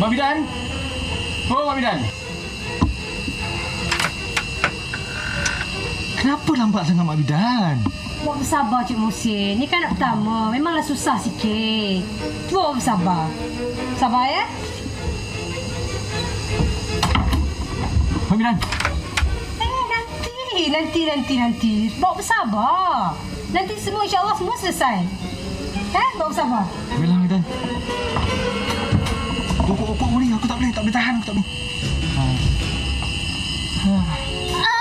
Mak Bidan. Oh, Mak Bidan. Kenapa lambat sangat Mak Bidan? Buat bersabar Cik Muhsin. Ni kan anak pertama. Memanglah susah sikit. Cuba bersabar. Sabar ya. Mak Bidan. Nanti. Bawa bersabar. Nanti semua insya-Allah semua selesai. Bawa bersabar. Bila Mak Bidan. Okok boleh. Aku tak boleh tahan. Aku tak boleh.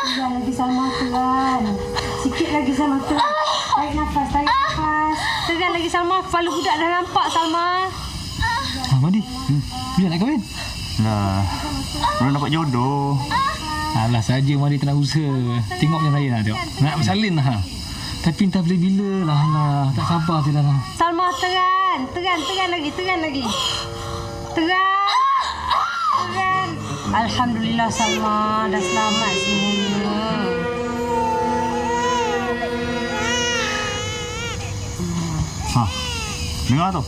Tegan lagi Salma, tegan. Sikit lagi Salma, tegan. Tarik nafas. Tegan lagi Salma. Kepala budak dah nampak Salma. Madi. Bila nak kahwin? Lah, belum dapat jodoh. Alah saja Madi tak nak usaha. Tengok macam saya tengok. Nak bersalin lah. Tapi entah bila-bila lah. Alah, tak sabar je lah. Salma, tegan lagi. Tegan. Alhamdulillah Salma dah selamat semuanya. Dengar tu.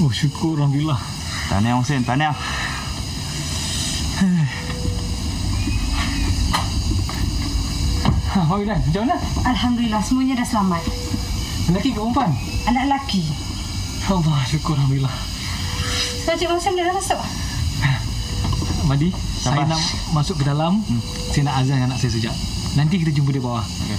Oh, syukur Alhamdulillah. Tahniah Hussein, tahniah. Mak Bidan, macam mana? Alhamdulillah semuanya dah selamat. Lelaki ke perempuan? Anak lelaki. Allah, syukur Alhamdulillah. Sekarang Cik Muhsin dah masuk. Madi, saya nak masuk ke dalam. Saya nak azan anak saya sekejap. Nanti kita jumpa di bawah. Okey.